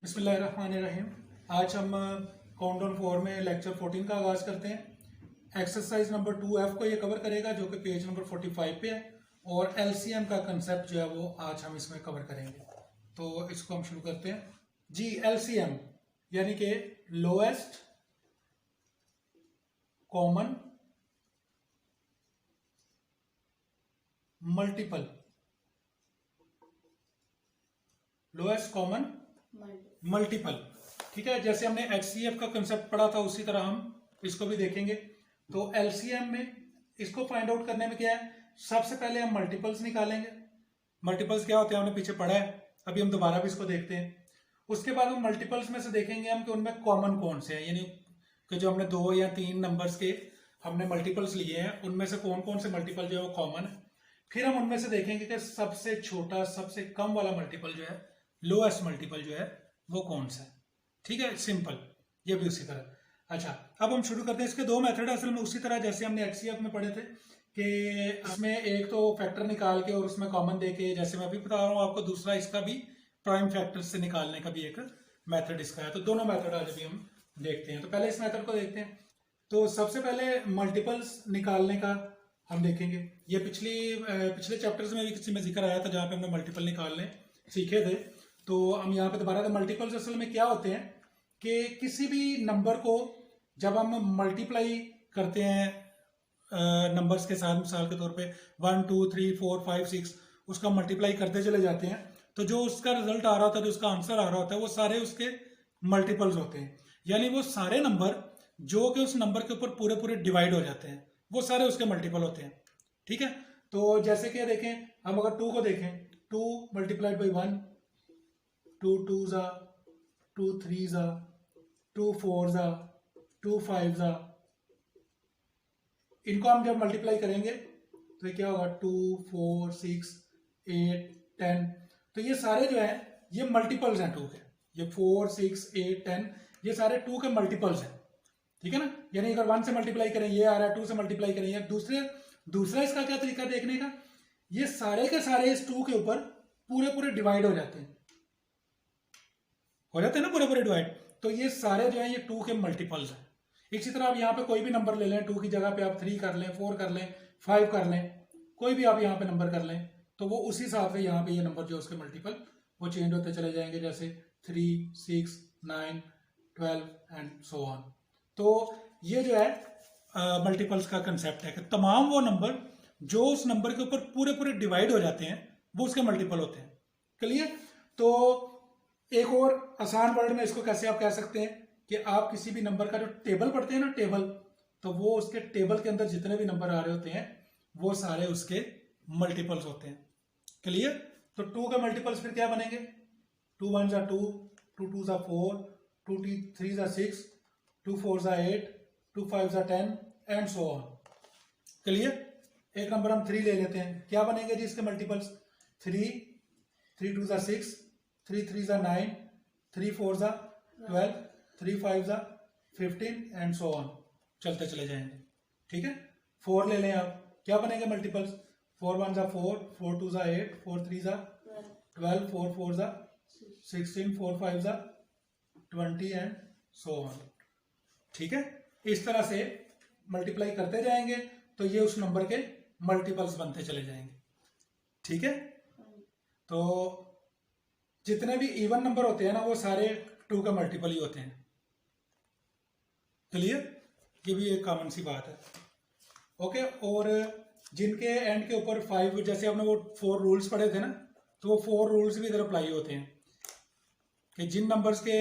बिस्मिल्लाहिर्रहमानिर्रहीम। आज हम काउंटडाउन 4 में लेक्चर 14 का आगाज़ करते हैं। एक्सरसाइज नंबर 2F को ये कवर करेगा जो कि पेज नंबर 45 पे है, और एलसीएम का कंसेप्ट जो है वो आज हम इसमें कवर करेंगे। तो इसको हम शुरू करते हैं जी। एलसीएम यानी कि lowest common multiple, lowest common multiple. ठीक है, जैसे हमने एचसीएफ का कंसेप्ट पढ़ा था उसी तरह हम इसको भी देखेंगे। तो एलसीएम में इसको फाइंड आउट करने में क्या है, सबसे पहले हम मल्टीपल्स निकालेंगे। मल्टीपल्स क्या होते हैं हमने पीछे पढ़ा है, अभी हम दोबारा भी इसको देखते हैं। उसके बाद हम मल्टीपल्स में से देखेंगे हम कि उनमें कॉमन कौन से हैं, यानी कि जो हमने 2 या 3 नंबर्स के हमने मल्टीपल्स लिए हैं उनमें से कौन कौन से मल्टीपल जो है वो कॉमन है। फिर हम उनमें से देखेंगे कि सबसे छोटा सबसे कम वाला मल्टीपल जो है, लोएस्ट मल्टीपल जो है वो कौन सा है। ठीक है, सिंपल, ये भी उसी तरह। अच्छा, अब हम शुरू करते हैं। इसके 2 मेथड असल में उसी तरह जैसे हमने एचसीएफ में पढ़े थे कि इसमें एक तो फैक्टर निकाल के और उसमें कॉमन देके, जैसे मैं अभी बता रहा हूँ आपको, दूसरा इसका भी प्राइम फैक्टर से निकालने का भी एक मेथड इसका है। तो दोनों मेथड आज अभी हम देखते हैं। तो पहले इस मेथड को देखते हैं। तो सबसे पहले मल्टीपल्स निकालने का हम देखेंगे। ये पिछले चैप्टर्स में भी किसी में जिक्र आया था जहाँ पे हमने मल्टीपल निकालने सीखे थे। तो हम यहाँ पे दोबारा, मल्टीपल्स असल में क्या होते हैं कि किसी भी नंबर को जब हम मल्टीप्लाई करते हैं नंबर्स के साथ, मिसाल के तौर पे 1 2 3 4 5 6 उसका मल्टीप्लाई करते चले जाते हैं, तो जो उसका रिजल्ट आ रहा होता है, जो उसका आंसर आ रहा होता है, वो सारे उसके मल्टीपल्स होते हैं। यानी वो सारे नंबर जो कि उस नंबर के ऊपर पूरे पूरे डिवाइड हो जाते हैं, वो सारे उसके मल्टीपल होते हैं। ठीक है, तो जैसे कि देखें, हम अगर 2 को देखें, 2 multiplied by 1, 2 2s are 2 3s are 2 4s are 2 5s are। इनको हम जब मल्टीप्लाई करेंगे तो क्या होगा, 2 4 6 8 10। तो ये सारे जो है ये मल्टीपल्स हैं 2 के। ये 4 6 8 10 ये सारे 2 के मल्टीपल्स हैं। ठीक है ना, यानी अगर 1 से मल्टीप्लाई करें ये आ रहा है, 2 से मल्टीप्लाई करें ये। दूसरा इसका क्या तरीका देखने का, ये सारे के सारे इस 2 के ऊपर पूरे पूरे डिवाइड हो जाते हैं ना, पूरे पूरे डिवाइड। तो ये सारे जो है ये 2 के मल्टीपल्स हैं। इसी तरह आप यहाँ पे कोई भी नंबर ले लें, 2 की जगह पे आप 3 कर लें, 4 कर लें, 5 कर लें, कोई भी आप यहाँ पे नंबर कर लें, तो वो उसी हिसाब से यहाँ पे ये नंबर जो उसके मल्टीपल वो चेंज होते चले जाएंगे, जैसे 3 6 9 12 एंड सो ऑन। तो ये जो है मल्टीपल्स का कंसेप्ट है कि तमाम वो नंबर जो उस नंबर के ऊपर पूरे पूरे डिवाइड हो जाते हैं वो उसके मल्टीपल होते हैं। क्लियर? तो एक और आसान वर्ड में इसको कैसे आप कह सकते हैं कि आप किसी भी नंबर का जो टेबल पढ़ते हैं ना, टेबल, तो वो उसके टेबल के अंदर जितने भी नंबर आ रहे होते हैं वो सारे उसके मल्टीपल्स होते हैं। क्लियर? तो 2 के मल्टीपल्स फिर क्या बनेंगे, 2 1s are 2, 2 2s are 4, 2 3s are 6, 2 4s are 8, 2 5s are 10 and so on. Clear? एक नंबर हम 3 ले लेते हैं, क्या बनेंगे जी इसके multiples, 3 3 2s are 6, 3 3s are 9, 3 4s are 12, 3 5s are 15 and so on, चलते चले जाएंगे। ठीक है, 4 ले लें आप, क्या बनेंगे multiples, 4 1s are 4, 4 2s are 8, 4 3s are 12, 4 4s are 16, 4 5s are 20 and so on. ठीक है, इस तरह से मल्टीप्लाई करते जाएंगे तो ये उस नंबर के मल्टीपल्स बनते चले जाएंगे। ठीक है, तो जितने भी इवन नंबर होते हैं ना वो सारे 2 का मल्टीपल ही होते हैं। क्लियर? ये भी एक कॉमन सी बात है। ओके, और जिनके एंड के ऊपर 5, जैसे हमने वो 4 रूल्स पढ़े थे ना, तो वो 4 रूल्स भी इधर अप्लाई होते हैं कि जिन नंबर्स के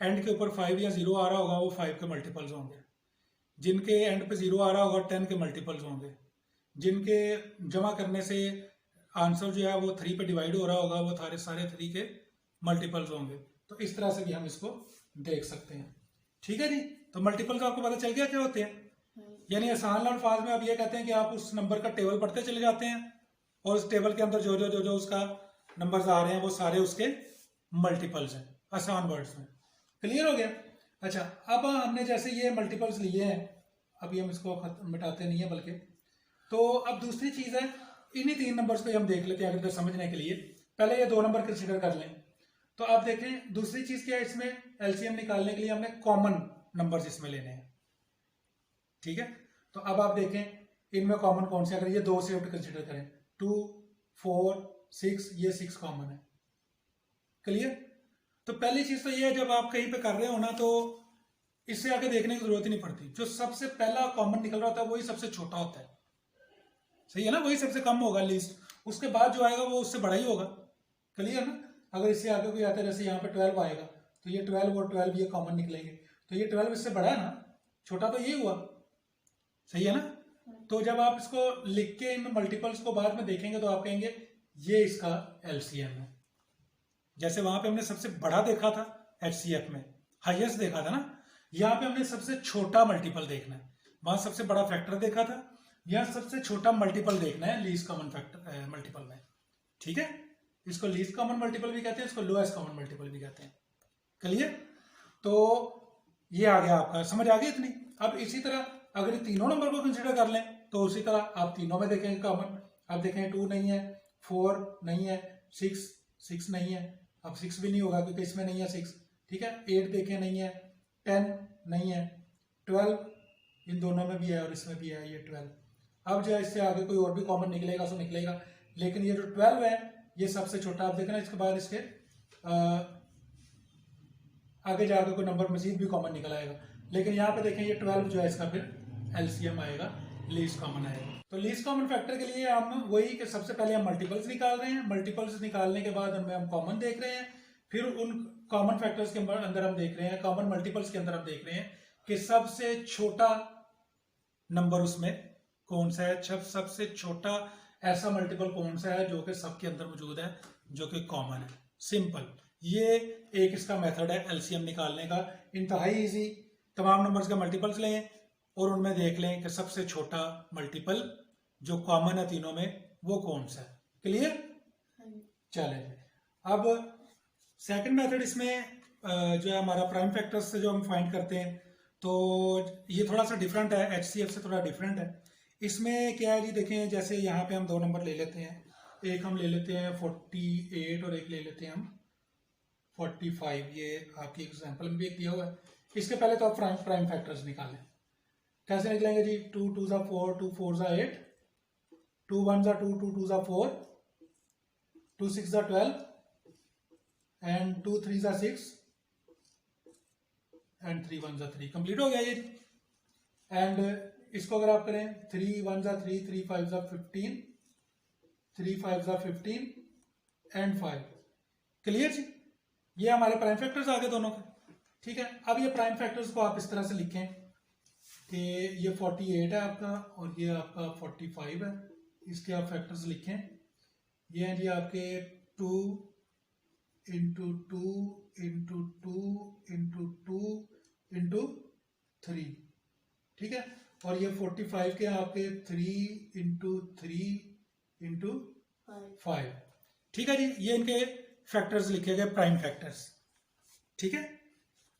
एंड के ऊपर 5 या 0 आ रहा होगा वो 5 के मल्टीपल्स होंगे, जिनके एंड पे 0 आ रहा होगा 10 के मल्टीपल्स होंगे, जिनके जमा करने से आंसर जो है वो 3 पे डिवाइड हो रहा होगा वो सारे 3 के मल्टीपल्स होंगे। तो इस तरह से भी हम इसको देख सकते हैं। ठीक है जी, तो मल्टीपल्स आपको पता चल गया क्या होते हैं। यानी आसान अल्फाज में आप ये कहते हैं कि आप उस नंबर का टेबल पढ़ते चले जाते हैं और उस टेबल के अंदर जो उसका नंबर्स आ रहे हैं वो सारे उसके मल्टीपल्स हैं, आसान वर्ड्स में। क्लियर हो गया? अच्छा, अब हमने जैसे ये मल्टीपल्स लिए हैं, अभी हम इसको मिटाते नहीं है बल्कि, तो अब दूसरी चीज है, इन्हीं 3 नंबर्स को हम देख लेते हैं अगर समझने के लिए। पहले ये 2 नंबर कंसिडर कर लें। तो आप देखें दूसरी चीज क्या है, इसमें एलसीएम निकालने के लिए हमने कॉमन नंबर्स इसमें लेने हैं, ठीक है। तो अब आप देखें इनमें कॉमन कौन से, अगर ये 2 शिफ्ट कंसिडर करें 2 4 6, ये 6 कॉमन है, क्लियर। तो पहली चीज तो ये है, जब आप कहीं पे कर रहे हो ना तो इससे आगे देखने की जरूरत ही नहीं पड़ती, जो सबसे पहला कॉमन निकल रहा होता है वही सबसे छोटा होता है, सही है ना, वही सबसे कम होगा लीस्ट, उसके बाद जो आएगा वो उससे बड़ा ही होगा, क्लियर ना। अगर इससे आगे कोई आता है, जैसे यहाँ पे 12 आएगा तो ये 12 और 12 ये कॉमन निकलेंगे, तो ये 12 इससे बड़ा है ना, छोटा तो ये हुआ, सही है ना। तो जब आप इसको लिख के इन मल्टीपल्स को बाद में देखेंगे तो आप कहेंगे ये इसका एलसीएम है। जैसे वहां पे हमने सबसे बड़ा देखा था एचसीएफ में, हाईएस्ट देखा था ना, यहाँ पे हमने सबसे छोटा मल्टीपल देखना है, वहां सबसे बड़ा फैक्टर देखा था, यहाँ सबसे छोटा मल्टीपल देखना है लीस्ट कॉमन फैक्टर मल्टीपल में, ठीक है। इसको लीस्ट कॉमन मल्टीपल भी कहते हैं, इसको लोएस्ट कॉमन मल्टीपल भी कहते हैं, क्लियर। तो ये आ गया आपका, समझ आ गई इतनी। अब इसी तरह अगर तीनों नंबर को कंसिडर कर लें तो उसी तरह आप तीनों में देखेंगे कॉमन, आप देखें 2 नहीं है, 4 नहीं है, 6 नहीं है, अब 6 भी नहीं होगा क्योंकि इसमें नहीं है 6, ठीक है। 8 देखें नहीं है, 10 नहीं है, 12 इन दोनों में भी है और इसमें भी है ये 12। अब जो है इससे आगे कोई और भी कॉमन निकलेगा सो निकलेगा, लेकिन ये जो 12 है ये सबसे छोटा, आप देखना इसके बाद इसके आगे जाकर कोई नंबर मजीद भी कॉमन निकल आएगा, लेकिन यहाँ पे देखें ये 12 जो है इसका फिर एलसीएम आएगा, लीस्ट कॉमन आएगा। तो लीस्ट कॉमन फैक्टर के लिए हम वही कि सबसे पहले हम मल्टीपल्स निकाल रहे हैं, मल्टीपल्स निकालने के बाद उनमें हम कॉमन देख रहे हैं, फिर उन कॉमन फैक्टर्स के अंदर हम देख रहे हैं, कॉमन मल्टीपल्स के अंदर हम देख रहे हैं कि सबसे छोटा नंबर उसमें कौन सा है, सबसे छोटा ऐसा मल्टीपल कौन सा है जो कि सबके अंदर मौजूद है, जो कि कॉमन है। सिंपल, ये एक इसका मेथड है एलसीएम निकालने का, इंतहाई इजी। तमाम नंबर्स का मल्टीपल्स लें और उनमें देख लें कि सबसे छोटा मल्टीपल जो कॉमन है तीनों में वो कौन सा है, क्लियर। चले अब सेकंड मेथड इसमें जो है हमारा प्राइम फैक्टर्स से जो हम फाइंड करते हैं, तो ये थोड़ा सा डिफरेंट है, एचसीएफ से थोड़ा डिफरेंट है। इसमें क्या है जी, देखें जैसे यहाँ पे हम 2 नंबर ले लेते हैं, एक हम ले लेते हैं 48 और एक ले लेते हैं हम 45, ये आपकी एग्जांपल में भी एक दिया हुआ है। इसके पहले तो आप प्राइम फैक्टर्स निकालें, कैसे निकलेंगे जी, 2 2 4, 2 4 8, 2 1 2, 2 2 4, 2 6 12 एंड 2 3 6 एंड 3 1 3, कंप्लीट हो गया ये। एंड इसको अगर आप करें 3 1 3, 3 5 15, 3 5 15 एंड 5, क्लियर जी। ये हमारे प्राइम फैक्टर्स आ गए दोनों के, ठीक है। अब ये प्राइम फैक्टर्स को आप इस तरह से लिखें कि ये 48 है आपका और ये आपका 45 है, इसके आप फैक्टर्स लिखें, ये हैं जी आपके 2 इंटू 2 इंटू 2 इंटू 2 इंटू 3, ठीक है। और ये 45 के आपके 3 इंटू 3 इंटू 5, ठीक है जी। ये इनके फैक्टर्स लिखे गए प्राइम फैक्टर्स, ठीक है।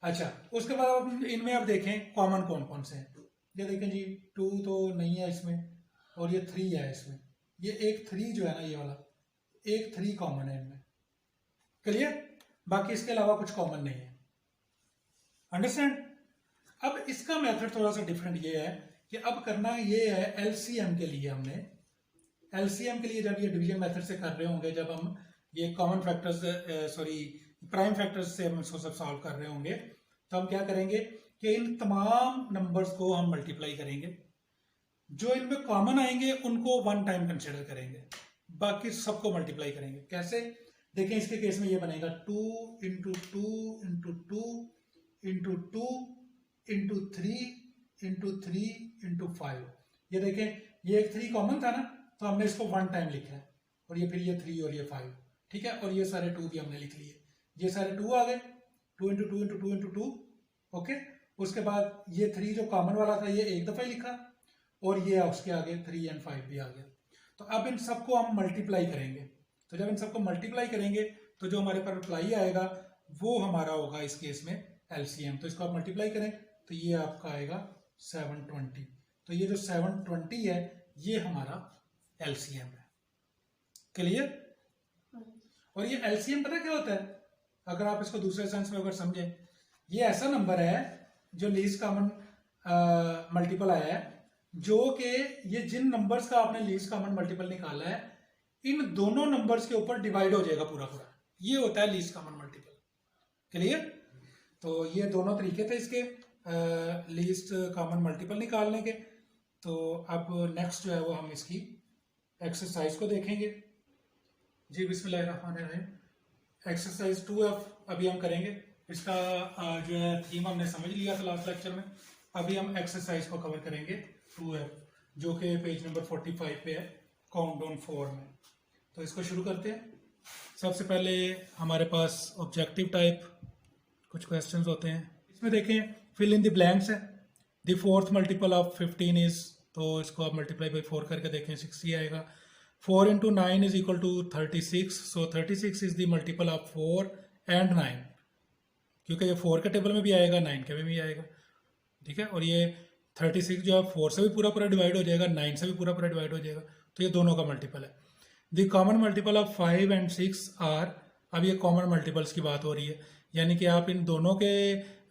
अच्छा, उसके बाद आप इनमें आप देखें कॉमन कौन कौन से हैं। ये देखें जी 2 तो नहीं है इसमें और ये 3 है इसमें, ये एक 3 जो है ना, ये वाला एक 3 कॉमन है इनमें, क्लियर। बाकी इसके अलावा कुछ कॉमन नहीं है, अंडरस्टैंड। अब इसका मेथड थोड़ा सा डिफरेंट ये है कि अब करना ये है एलसीएम के लिए, हमने एलसीएम के लिए जब ये डिवीजन मेथड से कर रहे होंगे, जब हम ये कॉमन फैक्टर्स प्राइम फैक्टर्स से हम इसको सब सॉल्व कर रहे होंगे, तो हम क्या करेंगे कि इन तमाम नंबर्स को हम मल्टीप्लाई करेंगे, जो इनमें कॉमन आएंगे उनको 1 टाइम कंसिडर करेंगे, बाकी सबको मल्टीप्लाई करेंगे। कैसे, देखें इसके केस में ये बनेगा 2 into 2 into 2 into 2 into 3 into 3 into 5। ये देखें ये एक 3 कॉमन था ना, तो हमने इसको 1 टाइम लिखा है, और ये फिर ये 3 और ये 5, ठीक है। और ये सारे 2 भी हमने लिख लिए, ये सारे 2 आ गए, 2 इंटू 2 इंटू 2 इंटू 2, ओके। उसके बाद ये 3 जो कॉमन वाला था ये एक दफा ही लिखा, और ये उसके आगे 3 एंड 5 भी आ गया। तो अब इन सबको हम मल्टीप्लाई करेंगे, तो जब इन सबको मल्टीप्लाई करेंगे तो जो हमारे पास रिप्लाई आएगा वो हमारा होगा इस केस में एलसीएम। तो इसको आप मल्टीप्लाई करें तो ये आपका आएगा 720। तो ये जो 720 है ये हमारा एलसीएम है, क्लियर। और ये एलसीएम पता क्या होता है, अगर आप इसको दूसरे सेंस में अगर समझें, ये ऐसा नंबर है जो लीस्ट कॉमन मल्टीपल आया है, जो कि ये जिन नंबर्स का आपने लीस्ट कॉमन मल्टीपल निकाला है, इन दोनों नंबर्स के ऊपर डिवाइड हो जाएगा पूरा पूरा। ये होता है लीस्ट कॉमन मल्टीपल। क्लियर? तो ये दोनों तरीके थे इसके लीस्ट कॉमन मल्टीपल निकालने के। तो अब नेक्स्ट जो है वो हम इसकी एक्सरसाइज को देखेंगे। जी बिस्मिल्लाहिर्रहमानिर्रहीम। एक्सरसाइज 2F अभी हम करेंगे। इसका जो है थीम हमने समझ लिया था लास्ट लेक्चर में। अभी हम एक्सरसाइज को कवर करेंगे 2F, जो कि पेज नंबर 45 पे है, काउंटडाउन 4 में। तो इसको शुरू करते हैं। सबसे पहले हमारे पास ऑब्जेक्टिव टाइप कुछ क्वेश्चंस होते हैं। इसमें देखें फिल इन द ब्लैंक्स है। The fourth multiple of 15 is, तो इसको आप मल्टीप्लाई बाई 4 करके देखें 60 आएगा। 4 into 9 is equal to 36, so 36 is the multiple of 4 and 9, क्योंकि ये 4 के टेबल में भी आएगा, 9 के में भी आएगा। ठीक है, और ये 36 जो है 4 से भी पूरा पूरा डिवाइड हो जाएगा, 9 से भी पूरा पूरा डिवाइड हो जाएगा, तो ये दोनों का मल्टीपल है। The common multiple of 5 and 6 are, अब ये कॉमन मल्टीपल्स की बात हो रही है, यानी कि आप इन दोनों के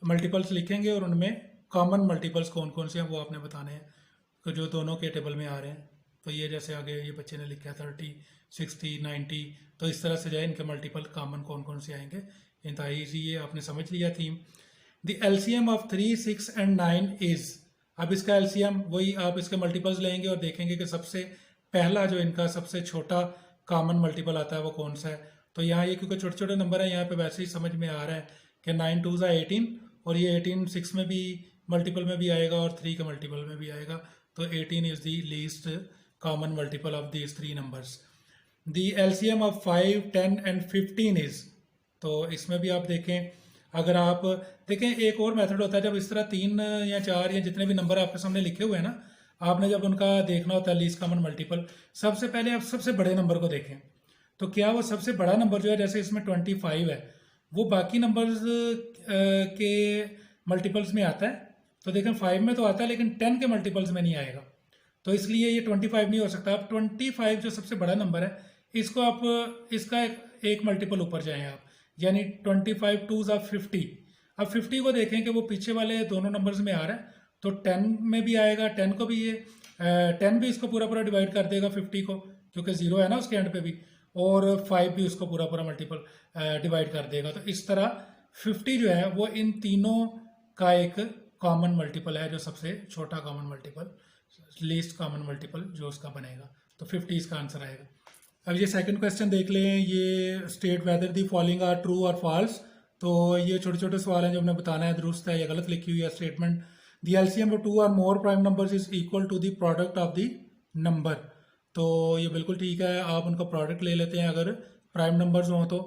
मल्टीपल्स लिखेंगे और उनमें कॉमन मल्टीपल्स कौन कौन से हैं वो आपने बताने हैं, तो जो दोनों के टेबल में आ रहे हैं। तो ये जैसे आगे ये बच्चे ने लिखा है 30, 60, 90, तो इस तरह से जाए इनके मल्टीपल कॉमन कौन कौन से आएंगे। इंतहाई ईजी, ये आपने समझ लिया theme. The LCM of 3, 6 and 9 is, अब इसका एलसीएम वही आप इसके मल्टीपल्स लेंगे और देखेंगे कि सबसे पहला जो इनका सबसे छोटा कॉमन मल्टीपल आता है वो कौन सा है। तो यहाँ ये क्योंकि छोटे छोटे नंबर है, यहाँ पे वैसे ही समझ में आ रहा है कि 9 2 18, और ये 18 6 में भी मल्टीपल में भी आएगा और 3 के मल्टीपल में भी आएगा। तो 18 is the least common multiple of these three numbers. The LCM of 5, 10 and 15 is, तो इसमें भी आप देखें, अगर आप देखें एक और मेथड होता है, जब इस तरह 3 या 4 या जितने भी नंबर आपके सामने लिखे हुए हैं ना, आपने जब उनका देखना होता है लीस्ट कॉमन मल्टीपल, सबसे पहले आप सबसे बड़े नंबर को देखें। तो क्या वो सबसे बड़ा नंबर जो है, जैसे इसमें 25 है, वो बाकी नंबर्स के मल्टीपल्स में आता है। तो देखें 5 में तो आता है लेकिन 10 के मल्टीपल्स में नहीं आएगा, तो इसलिए ये 25 नहीं हो सकता। अब 25 जो सबसे बड़ा नंबर है, इसको आप इसका एक मल्टीपल ऊपर जाएं आप, यानी 25 2s are 50। अब 50 को देखें कि वो पीछे वाले दोनों नंबर्स में आ रहा है, तो 10 में भी आएगा, 10 को भी ये 10 भी इसको पूरा पूरा डिवाइड कर देगा 50 को, क्योंकि 0 है ना उसके एंड पे भी, और 5 भी उसको पूरा पूरा मल्टीपल डिवाइड कर देगा। तो इस तरह 50 जो है वो इन तीनों का एक कॉमन मल्टीपल है, जो सबसे छोटा common multiple, least common multiple जो उसका बनेगा। तो 50 इसका आंसर आएगा। अब ये सेकंड क्वेश्चन देख लें, ये state whether the following are true और फॉल्स। तो ये छोटे छोटे सवाल हैं जो हमने बताना है दुरुस्त है या गलत लिखी हुई है स्टेटमेंट। दी एलसीएम ऑफ 2 और more prime numbers is equal to the product of the number. तो ये बिल्कुल ठीक है, आप उनका प्रोडक्ट ले लेते हैं अगर प्राइम नंबर्स हों तो।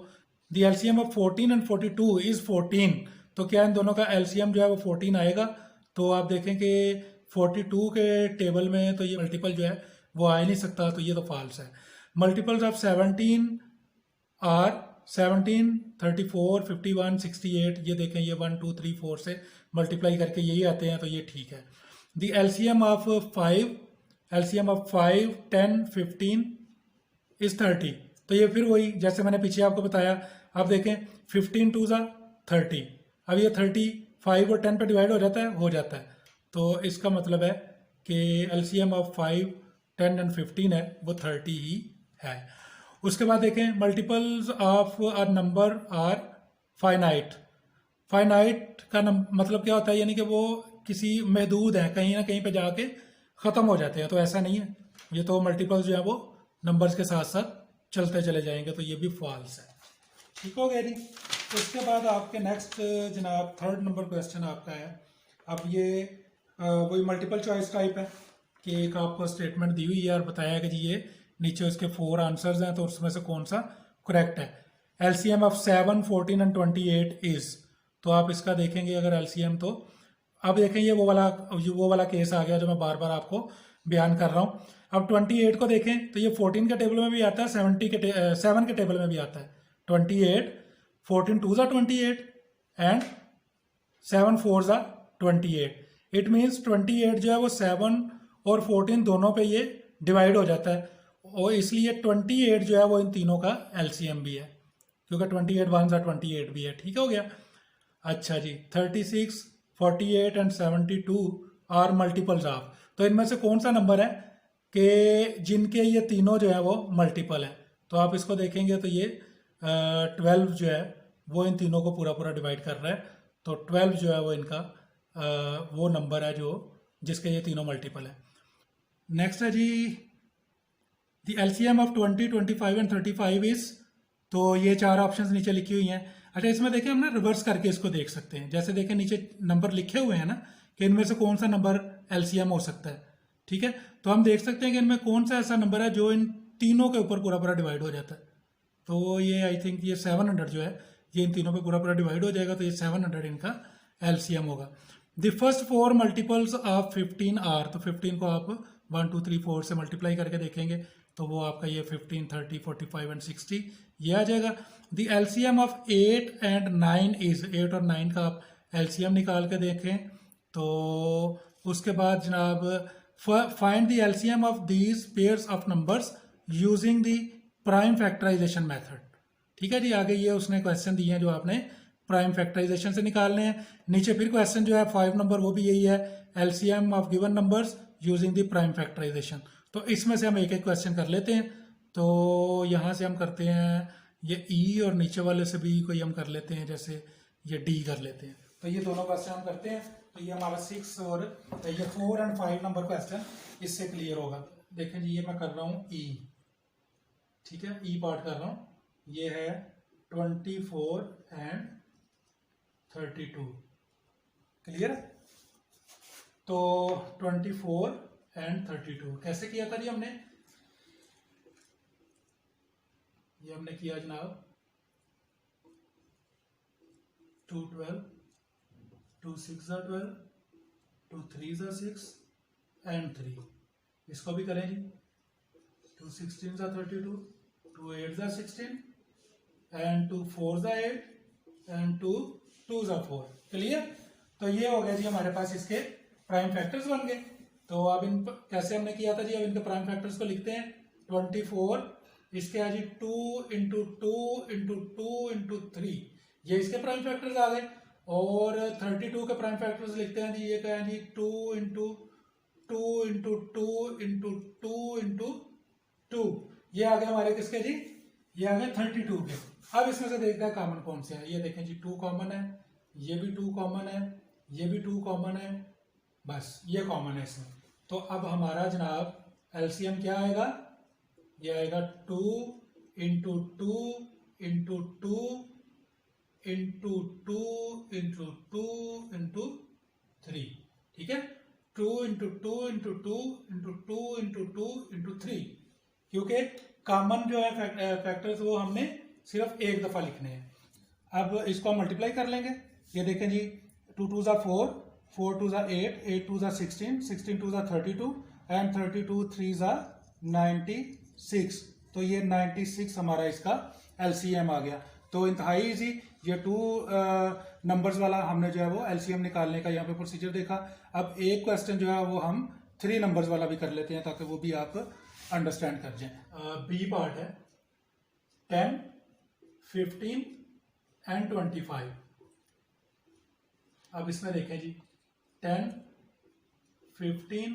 दी एलसीएम ऑफ 14 and 42 इज 14, तो क्या इन दोनों का एलसीएम जो है वो 14 आएगा। तो आप देखें कि 42 के टेबल में तो ये मल्टीपल जो है वो आ ही नहीं सकता, तो ये तो फॉल्स है। मल्टीपल्स ऑफ 17 आर 17, 34, 51, 68, ये देखें ये 1 2 3 4 से मल्टीप्लाई करके यही आते हैं, तो ये ठीक है। The LCM of 5, LCM of 5, 10, 15 is 30, तो ये फिर वही जैसे मैंने पीछे आपको बताया। अब देखें 15 2s are 30, अब ये 30 5 और 10 पे डिवाइड हो जाता है, तो इसका मतलब है कि एलसीएम ऑफ 5, 10 and 15 है वो 30 ही है। उसके बाद देखें multiples of a number are finite. Finite का मतलब क्या होता है, यानी कि वो किसी महदूद है, कहीं ना कहीं पे जाके ख़त्म हो जाते हैं। तो ऐसा नहीं है, ये तो मल्टीपल्स जो है वो नंबर्स के साथ साथ चलते चले जाएंगे, तो ये भी फॉल्स है। ठीक हो गया जी। उसके बाद आपके नेक्स्ट जनाब थर्ड नंबर क्वेश्चन आपका है। अब ये वही मल्टीपल चॉइस टाइप है कि एक आपको स्टेटमेंट दी हुई है और बताया कि जी ये नीचे उसके 4 आंसर्स हैं, तो उसमें से कौन सा करेक्ट है। एलसीएम ऑफ 7, 14 and 28 इज, तो आप इसका देखेंगे अगर एलसीएम, तो अब देखें ये वो वाला केस आ गया जो मैं बार बार आपको बयान कर रहा हूँ। अब 28 को देखें तो ये 14 के टेबल में भी आता है, 7 के टेबल में भी आता है। 28, 14 2s are 28 and 7 4s are 28। It means 28 जो है वो 7 और 14 दोनों पे ये डिवाइड हो जाता है, और इसलिए 28 जो है वो इन तीनों का एलसीएम भी है, क्योंकि 28 वन सा 28 भी है, ठीक हो गया। अच्छा जी, 36, 48 एंड 72 आर मल्टीपल्स ऑफ। तो इनमें से कौन सा नंबर है कि जिनके ये तीनों जो है वो मल्टीपल है? तो आप इसको देखेंगे तो ये 12 जो है वो इन तीनों को पूरा पूरा डिवाइड कर रहा है। तो 12 जो है वो इनका वो नंबर है जो जिसके ये तीनों मल्टीपल है। नेक्स्ट है जी the LCM of 20, 25 and 35 is. तो ये चार ऑप्शंस नीचे लिखी हुई हैं। अच्छा, इसमें देखिए हम ना रिवर्स करके इसको देख सकते हैं। जैसे देखें नीचे नंबर लिखे हुए हैं ना कि इनमें से कौन सा नंबर एलसीएम हो सकता है, ठीक है। तो हम देख सकते हैं कि इनमें कौन सा ऐसा नंबर है जो इन तीनों के ऊपर पूरा पूरा डिवाइड हो जाता है। तो ये आई थिंक ये 700 जो है ये इन तीनों पे पूरा पूरा डिवाइड हो जाएगा। तो ये 700 इनका एलसीएम होगा। The first 4 multiples of 15 are. तो 15 को आप 1, 2, 3, 4 से मल्टीप्लाई करके देखेंगे तो वो आपका ये 15, 30, 45 एंड 60 ये आ जाएगा। The LCM of 8 and 9 is. 8 और 9 का आप एलसीएम निकाल के देखें तो उसके बाद जनाब find the LCM of these pairs of numbers using the prime factorisation method. ठीक है जी, आगे ये उसने क्वेश्चन दिए हैं जो आपने प्राइम फैक्टराइजेशन से निकालने हैं। नीचे फिर क्वेश्चन जो है 5 नंबर वो भी यही है, LCM of given numbers using the prime factorisation. तो इसमें से हम एक एक क्वेश्चन कर लेते हैं। तो यहाँ से हम करते हैं ये ई और नीचे वाले से भी कोई हम कर लेते हैं, जैसे ये डी कर लेते हैं। तो ये दोनों क्वेश्चन हम करते हैं तो ये हमारा 6 और ये 4 एंड 5 नंबर क्वेश्चन इससे क्लियर होगा। देखें जी, ये मैं कर रहा हूँ ई, ठीक है, ई पार्ट कर रहा हूँ। ये है 24 एंड 32, क्लियर। तो 24 एंड 32 कैसे किया था जी हमने? ये हमने किया जनाब 2 12, 2 6 12, 2 3 6 एंड 3। इसको भी करें जी, 2 16 32, 2 8 16 एंड 2 4 8 एंड 2 2 4, क्लियर। तो ये हो गया जी हमारे पास इसके प्राइम फैक्टर्स बन गए। तो अब इन कैसे हमने किया था जी, अब इनके प्राइम फैक्टर्स को लिखते हैं। 24 इसके है जी 2 इंटू 2 इंटू 2 इंटू 3, ये इसके प्राइम फैक्टर्स आ गए। और 32 के प्राइम फैक्टर्स लिखते हैं जी, ये क्या है जी 2 इंटू 2 इंटू 2 इंटू 2 इंटू 2, ये आ गए हमारे किसके जी, ये आ गए 32 के। अब इसमें से देखते हैं कॉमन कौन से हैं। ये देखें जी 2 कॉमन है, ये भी 2 कॉमन है, ये भी 2 कॉमन है, बस ये कॉमन है इसमें। तो अब हमारा जनाब एलसीएम क्या आएगा, ये आएगा 2 into 2 into 2 into 2 into 2 into 3, ठीक है। 2 into 2 into 2 into 2 into 2 into 3, क्योंकि कॉमन जो है फैक्टर्स वो हमने सिर्फ एक दफा लिखने हैं। अब इसको हम मल्टीप्लाई कर लेंगे। ये देखें जी 2 2 4, 4 2 8, 8 2 16, 16 2 32 एंड 32 3 96। तो ये 96 हमारा इसका एलसीएम आ गया। तो इंतहाई इजी, ये 2 नंबर्स वाला हमने जो है वो एलसीएम निकालने का यहाँ पे प्रोसीजर देखा। अब एक क्वेश्चन जो है वो हम 3 नंबर्स वाला भी कर लेते हैं ताकि वो भी आप अंडरस्टैंड कर जाए। बी पार्ट है 10, 15 एंड 25। अब इसमें देखें जी 10, 15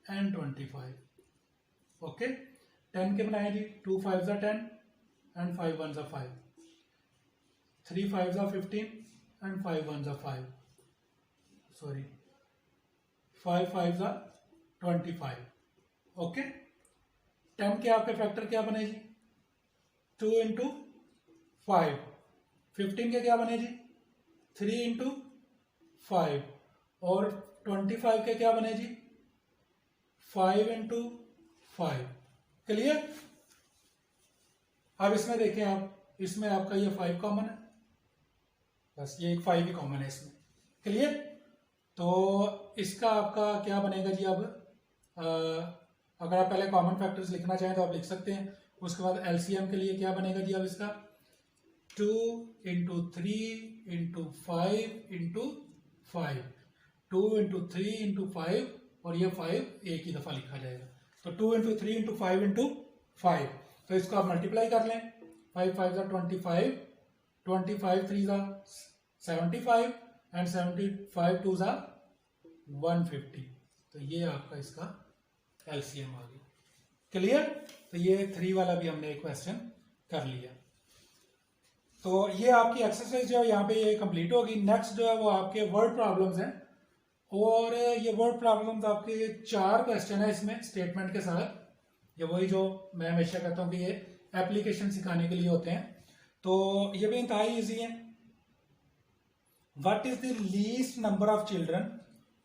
एंड 25, ओके। 10 के बनाए जी 2 5 10 एंड 5 1 5, 3 5 15 एंड 5 1 5, सॉरी 5 5 25, ओके। 10 के आपके फैक्टर क्या बने जी 2 इंटू 5, 15 के क्या बने जी 3 इंटू 5, और 25 के क्या बने जी 5 इंटू 5, क्लियर। अब इसमें देखें आप, इसमें आपका ये 5 कॉमन है, बस ये 5 ही कॉमन है इसमें, क्लियर। तो इसका आपका क्या बनेगा जी, अब अगर आप पहले कॉमन फैक्टर्स लिखना चाहें तो आप लिख सकते हैं। उसके बाद एलसीएम के लिए क्या बनेगा जी, अब इसका 2 into 3 into 5 into 5, 2 into 3 into 5, और ये 5 एक ही दफा लिखा जाएगा। तो 2 इंटू 3 इंटू 5 इंटू 5, तो इसको आप मल्टीप्लाई कर लें। 5 5 25, 25 3 75 एंड 75 2 150। तो ये आपका इसका एलसीएम आ गया। क्लियर? तो ये 3 वाला भी हमने एक क्वेश्चन कर लिया। तो ये आपकी एक्सरसाइज जो है यहाँ पे ये कंप्लीट होगी। नेक्स्ट जो है वो आपके वर्ड प्रॉब्लम्स हैं, और ये वर्ड प्रॉब्लम्स आपके 4 क्वेश्चन है इसमें स्टेटमेंट के साथ। ये वही जो मैं हमेशा कहता हूँ कि ये एप्लीकेशन सिखाने के लिए होते हैं, तो ये भी इंतहाई ईजी है। What is the least number of children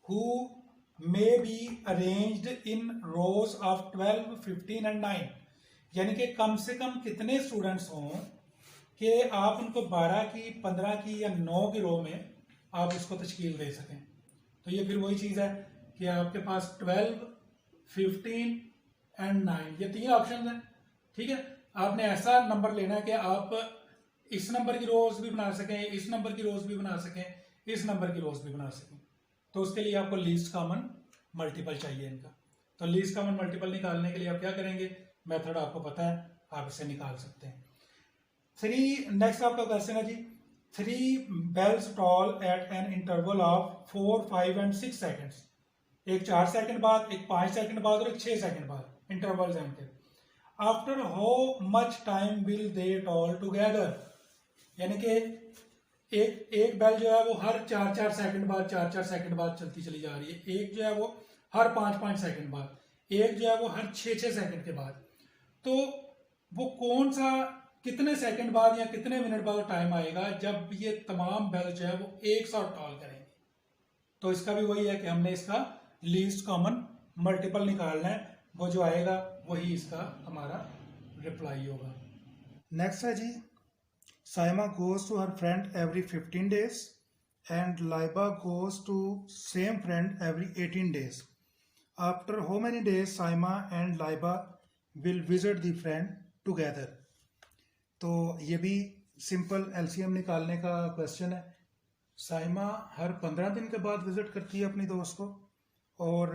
who may be arranged in rose of 12, 15 and 9? यानी कि कम से कम कितने स्टूडेंट्स हों कि आप उनको 12 की, 15 की या 9 की रो में आप इसको तश्कील दे सकें। तो ये फिर वही चीज़ है कि आपके पास 12, 15 एंड 9 ये 3 ऑप्शन हैं। ठीक है, आपने ऐसा नंबर लेना है कि आप इस नंबर की रोज भी बना सकें, इस नंबर की रोज भी बना सकें, इस नंबर की रोज भी बना सकें। तो उसके लिए आपको लीस्ट कॉमन मल्टीपल चाहिए इनका। तो लीस्ट कॉमन मल्टीपल निकालने के लिए आप क्या करेंगे, मेथड आपको पता है, आप इसे निकाल सकते हैं। नेक्स्ट आपका क्वेश्चन है जी, 3 bells toll at an interval of 4, 5 and 6 seconds। एक 4 सेकंड बाद, एक 5 सेकंड बाद और एक 6 सेकंड बाद इंटरवल्स हैं उनके। After how much time will they toll together? यानी कि एक बेल जो है वो हर 4-4 सेकंड बाद, 4-4 सेकंड बाद चलती चली जा रही है। एक जो है वो हर 5-5 सेकंड बाद, एक जो है वो हर 6-6 सेकंड के बाद। तो वो कौन सा, कितने सेकंड बाद या कितने मिनट बाद टाइम आएगा जब ये तमाम बेल जो है वो एक साथ टॉल करेंगे? तो इसका भी वही है कि हमने इसका लीस्ट कॉमन मल्टीपल निकालना है, वो जो आएगा वही इसका हमारा रिप्लाई होगा। नेक्स्ट है जी, Saima goes to her friend every 15 days and Laiba goes to same friend every 18 days। After how many days Saima and Laiba will visit the friend together? तो ये भी सिंपल एलसीएम निकालने का क्वेश्चन है। साइमा हर 15 दिन के बाद विजिट करती है अपनी दोस्त को, और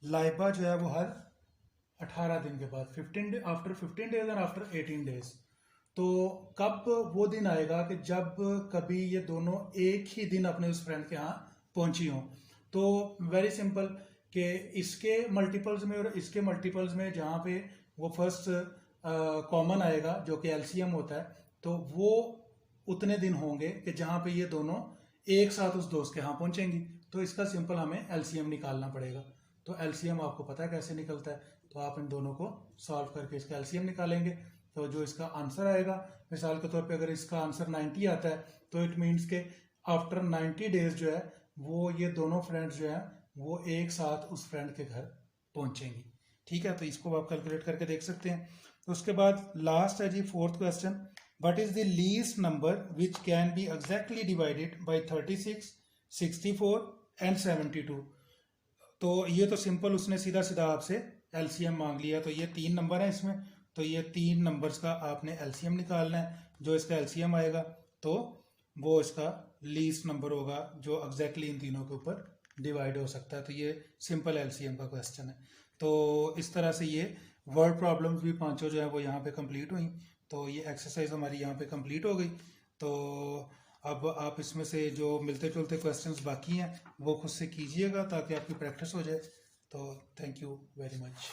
लाइबा जो है वो हर 18 दिन के बाद, after 15 days and after 18 days. तो कब वो दिन आएगा कि जब कभी ये दोनों एक ही दिन अपने उस फ्रेंड के यहाँ पहुंची हों? तो वेरी सिंपल कि इसके मल्टीपल्स में और इसके मल्टीपल्स में जहाँ पे वो फर्स्ट कॉमन आएगा जो कि एलसीएम होता है, तो वो उतने दिन होंगे कि जहाँ पे ये दोनों एक साथ उस दोस्त के यहाँ पहुंचेंगी। तो इसका सिंपल हमें एलसीएम निकालना पड़ेगा। तो एलसीएम आपको पता है कैसे निकलता है, तो आप इन दोनों को सॉल्व करके इसका एलसीएम निकालेंगे। तो जो इसका आंसर आएगा, मिसाल के तौर पे अगर इसका आंसर 90 आता है तो इट मीन्स के आफ्टर 90 डेज जो है वो ये दोनों फ्रेंड्स जो है वो एक साथ उस फ्रेंड के घर पहुंचेंगी। ठीक है, तो इसको आप कैलकुलेट करके देख सकते हैं। तो उसके बाद लास्ट है जी 4th question, what is the least number which can be exactly divided by 36, 64 and 72? तो ये तो सिंपल, उसने सीधा सीधा आपसे एलसीएम मांग लिया। तो ये 3 नंबर है इसमें, तो ये 3 नंबर्स का आपने एलसीएम निकालना है। जो इसका एलसीएम आएगा तो वो इसका लीस्ट नंबर होगा जो एग्जैक्टली इन तीनों के ऊपर डिवाइड हो सकता है। तो ये सिंपल एलसीएम का क्वेश्चन है। तो इस तरह से ये वर्ड प्रॉब्लम्स भी 5 जो है वो यहाँ पे कंप्लीट हुई। तो ये एक्सरसाइज हमारी यहाँ पे कंप्लीट हो गई। तो अब आप इसमें से जो मिलते जुलते क्वेश्चंस बाकी हैं वो खुद से कीजिएगा ताकि आपकी प्रैक्टिस हो जाए। तो थैंक यू वेरी मच।